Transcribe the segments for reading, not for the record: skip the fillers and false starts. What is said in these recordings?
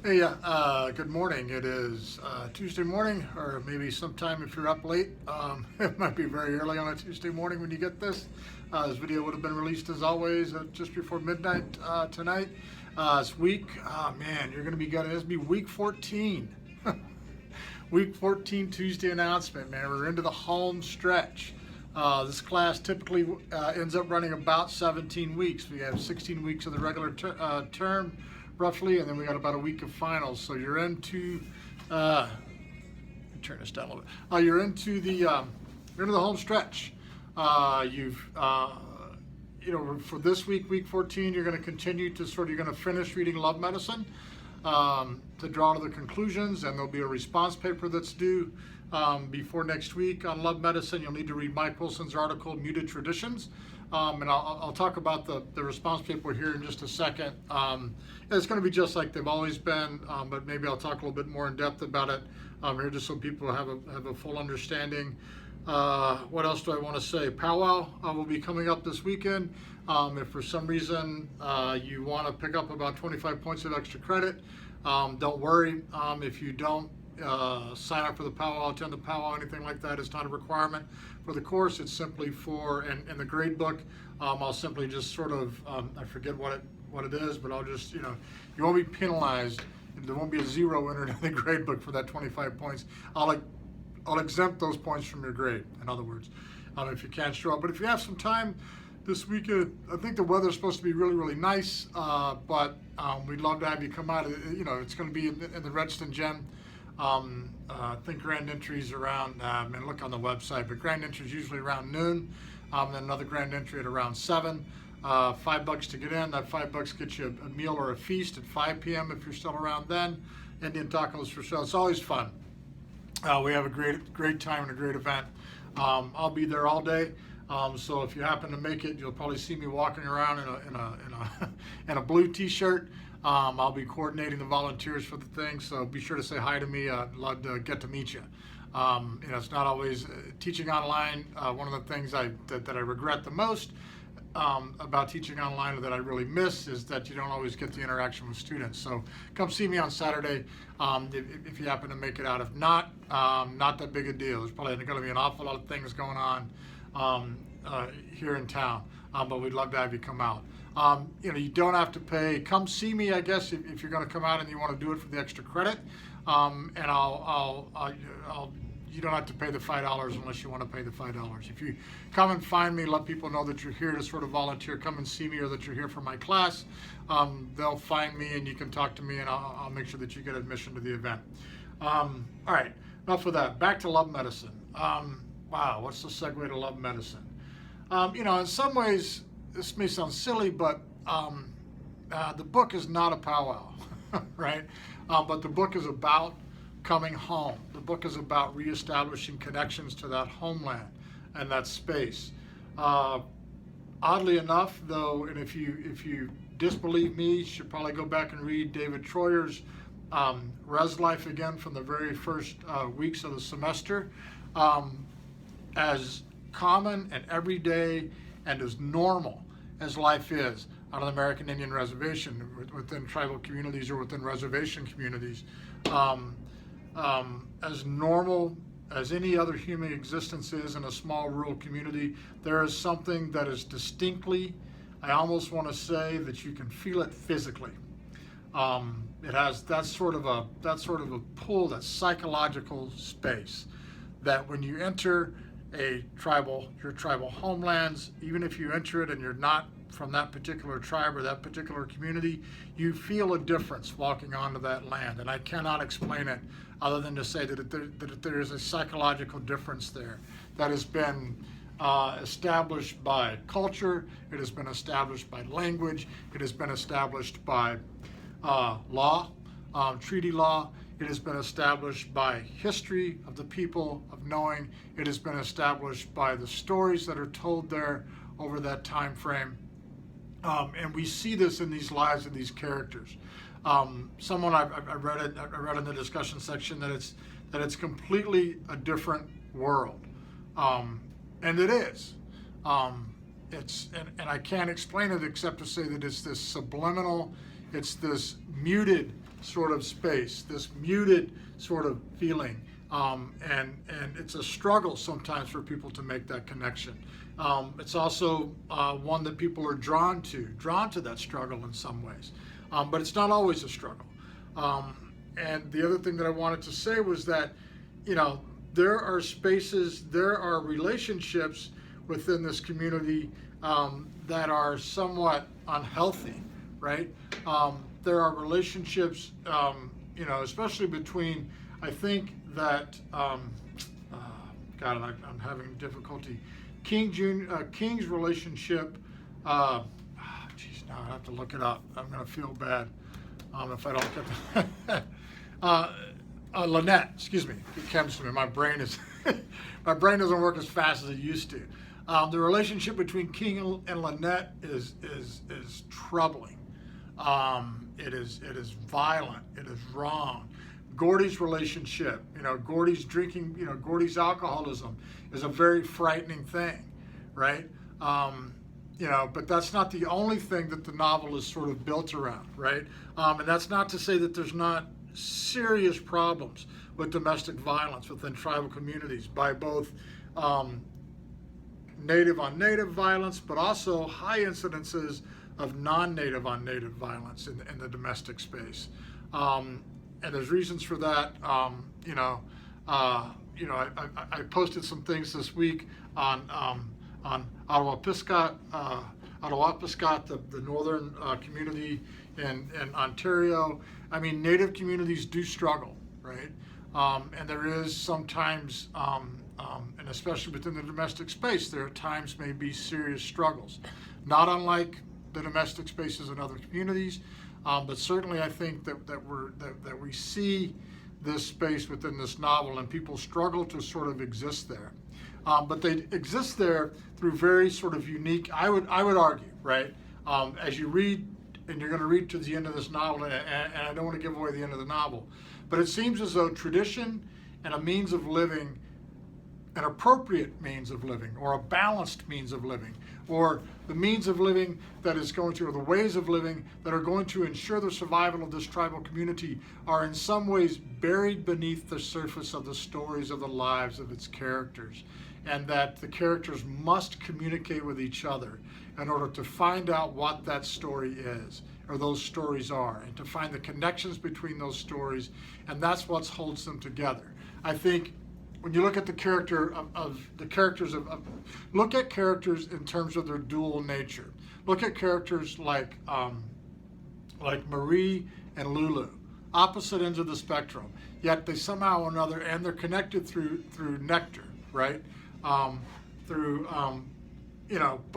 Hey, good morning. It is Tuesday morning, or maybe sometime if you're up late. It might be very early on a Tuesday morning when you get this. This video would have been released as always just before midnight tonight. This week, oh man, you're going to be getting this. Be week 14. Week 14 Tuesday announcement, man. We're into the home stretch. This class typically ends up running about 17 weeks. We have 16 weeks of the regular term, roughly, and then we got about a week of finals. So you're into, turn this down a little bit. You're into the home stretch. For this week, week 14, you're going to continue to you're going to finish reading Love Medicine to draw to the conclusions, and there'll be a response paper that's due before next week on Love Medicine. You'll need to read Mike Wilson's article, Muted Traditions. And I'll talk about the response paper here in just a second. It's going to be just like they've always been, but maybe I'll talk a little bit more in depth about it here, just so people have a full understanding. What else do I want to say? Powwow will be coming up this weekend. If for some reason you want to pick up about 25 points of extra credit, don't worry. If you don't sign up for the powwow, attend the powwow, anything like that, it's not a requirement for the course. It's simply for, in the grade book, I'll simply just I forget what it is, but I'll just, you won't be penalized. There won't be a zero entered in the grade book for that 25 points. I'll exempt those points from your grade, in other words, if you can't show up. But if you have some time this weekend, I think the weather's supposed to be really, really nice, but we'd love to have you come out. It's going to be in the Redston Gym. I think grand entry's around, and look on the website, but grand entry's usually around noon, then another grand entry at around 7. $5 to get in. That $5 gets you a meal or a feast at 5 p.m. if you're still around then. Indian tacos for sale. It's always fun. We have a great time and a great event. I'll be there all day. So if you happen to make it, you'll probably see me walking around in a blue T-shirt. I'll be coordinating the volunteers for the thing, so be sure to say hi to me. I'd love to get to meet you. It's not always teaching online. One of the things that I regret the most about teaching online, or that I really miss, is that you don't always get the interaction with students. So come see me on Saturday if you happen to make it out. If not, not that big a deal. There's probably going to be an awful lot of things going on here in town, but we'd love to have you come out. You don't have to pay. Come see me, I guess, if you're going to come out and you want to do it for the extra credit. And you don't have to pay the $5 unless you want to pay the $5. If you come and find me, let people know that you're here to volunteer, come and see me, or that you're here for my class. They'll find me and you can talk to me, and I'll make sure that you get admission to the event. All right, enough of that. Back to Love Medicine. Wow, what's the segue to Love Medicine? In some ways, this may sound silly, but the book is not a powwow, right? But the book is about coming home. The book is about reestablishing connections to that homeland and that space. Oddly enough, though, and if you disbelieve me, you should probably go back and read David Troyer's Res Life again from the very first weeks of the semester. As common and everyday and as normal as life is on an American Indian reservation, within tribal communities or within reservation communities, as normal as any other human existence is in a small rural community, there is something that is distinctly, I almost want to say that you can feel it physically. It has that sort of a pull, that psychological space, that when you enter your tribal homelands, even if you enter it and you're not from that particular tribe or that particular community, you feel a difference walking onto that land. And I cannot explain it other than to say that there is a psychological difference there that has been established by culture, it has been established by language, it has been established by law, treaty law. It has been established by history of the people, of knowing. It has been established by the stories that are told there over that time frame. And we see this in these lives of these characters. Someone I read in the discussion section that it's completely a different world, and it is. And I can't explain it except to say that it's this subliminal, it's this muted sort of space, this muted sort of feeling. And it's a struggle sometimes for people to make that connection. It's also one that people are drawn to that struggle in some ways. But it's not always a struggle. And the other thing that I wanted to say was that, there are spaces, there are relationships within this community that are somewhat unhealthy, right? There are relationships, especially between, I think that, God, I'm having difficulty. King's relationship, now I have to look it up. I'm going to feel bad if I don't get that. Lynette, excuse me, it comes to me. My brain doesn't work as fast as it used to. The relationship between King and Lynette is troubling. It is violent. It is wrong. Gordy's relationship, Gordy's drinking, Gordy's alcoholism is a very frightening thing, right? But that's not the only thing that the novel is sort of built around, right? And that's not to say that there's not serious problems with domestic violence within tribal communities by both native on native violence, but also high incidences of non-native on native violence in the domestic space. And there's reasons for that. I posted some things this week on Attawapiskat, the northern community in Ontario. I mean, Native communities do struggle, right? And there is sometimes, and especially within the domestic space, there at times may be serious struggles. Not unlike the domestic spaces in other communities, but certainly I think that we see this space within this novel, and people struggle to sort of exist there. But they exist there through very sort of unique, I would argue, right? As you read, and you're going to read to the end of this novel, and I don't want to give away the end of the novel, but it seems as though tradition and a means of living, an appropriate means of living, or a balanced means of living, or the means of living that is going to, or the ways of living that are going to ensure the survival of this tribal community are in some ways buried beneath the surface of the stories of the lives of its characters, and that the characters must communicate with each other in order to find out what that story is, or those stories are, and to find the connections between those stories, and that's what holds them together. I think when you look at the character look at characters in terms of their dual nature. Look at characters like Marie and Lulu, opposite ends of the spectrum, yet they somehow or another, and they're connected through nectar, right? But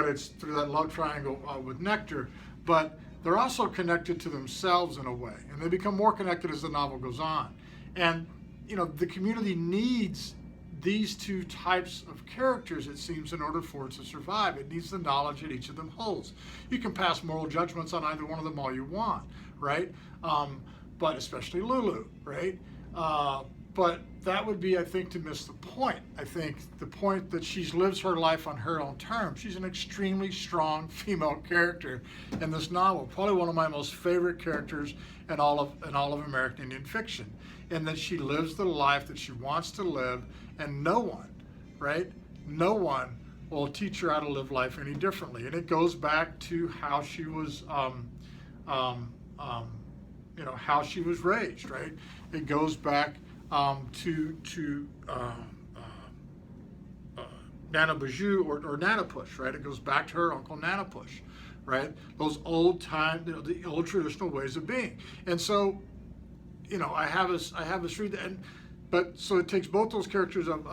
it's through that love triangle with nectar, but they're also connected to themselves in a way, and they become more connected as the novel goes on. And the community needs these two types of characters, it seems, in order for it to survive. It needs the knowledge that each of them holds. You can pass moral judgments on either one of them all you want, right? But especially Lulu, right? But that would be, I think, to miss the point. I think the point that she lives her life on her own terms. She's an extremely strong female character in this novel, probably one of my most favorite characters in all of American Indian fiction, in that she lives the life that she wants to live, and no one, right? No one will teach her how to live life any differently. And it goes back to how she was, how she was raised, right? It goes back to Nana Bajou or Nana Push, right? It goes back to her uncle Nana Push, right? Those old time, the old traditional ways of being. And so, I have us read that, but so it takes both those characters of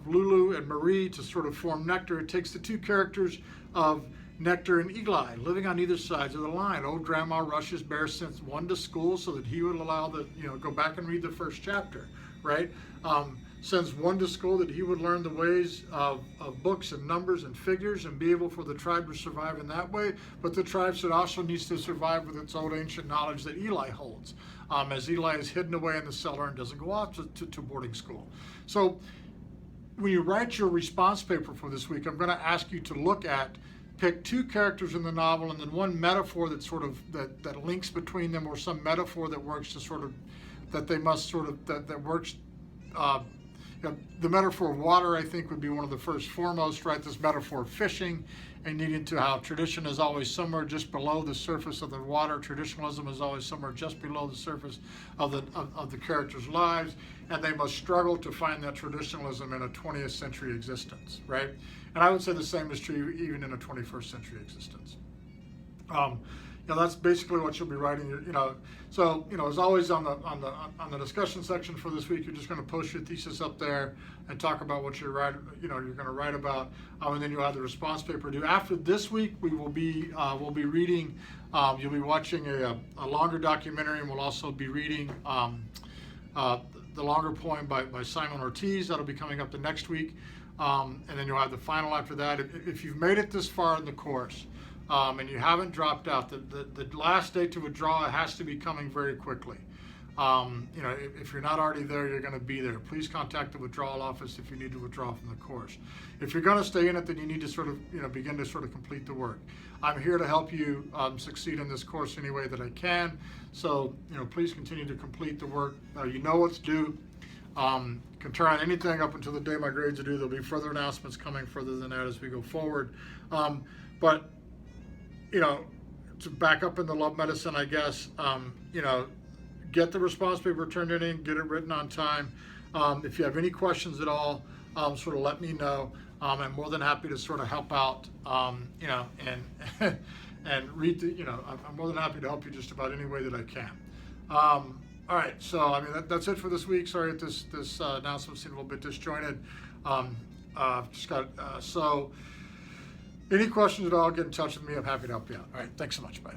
Lulu and Marie to sort of form Nectar. It takes the two characters of Nectar and Eagle-Eye living on either sides of the line. Old Grandma rushes Bear sends one to school so that he would allow go back and read the first chapter, right? Sends one to school that he would learn the ways of books and numbers and figures and be able for the tribe to survive in that way. But the tribe also needs to survive with its old ancient knowledge that Eli holds, as Eli is hidden away in the cellar and doesn't go off to boarding school. So when you write your response paper for this week, I'm going to ask you to look at pick two characters in the novel and then one metaphor that sort of that links between them, or some metaphor that works to sort of that they must sort of that works. The metaphor of water, I think, would be one of the first foremost, right? This metaphor of fishing and needing to how tradition is always somewhere just below the surface of the water. Traditionalism is always somewhere just below the surface of the characters' lives, and they must struggle to find that traditionalism in a 20th century existence, right? And I would say the same is true even in a 21st century existence. That's basically what you'll be writing. So as always on the discussion section for this week, you're just going to post your thesis up there and talk about what you're going to write about, and then you'll have the response paper due. After this week, we'll be reading. You'll be watching a longer documentary, and we'll also be reading the longer poem by Simon Ortiz. That'll be coming up the next week, and then you'll have the final after that. If you've made it this far in the course, and you haven't dropped out, the last date to withdraw has to be coming very quickly. If you're not already there, you're going to be there. Please contact the withdrawal office if you need to withdraw from the course. If you're going to stay in it, then you need to sort of begin to sort of complete the work. I'm here to help you succeed in this course any way that I can. So please continue to complete the work. You know what's due. Can turn on anything up until the day my grades are due. There'll be further announcements coming further than that as we go forward. But to back up in the love medicine, I guess, get the response paper turned in, get it written on time. If you have any questions at all, sort of let me know. I'm more than happy to sort of help out, and read I'm more than happy to help you just about any way that I can. All right, so that's it for this week. Sorry if this announcement seemed a little bit disjointed. So any questions at all, get in touch with me. I'm happy to help you out. All right, thanks so much. Bye.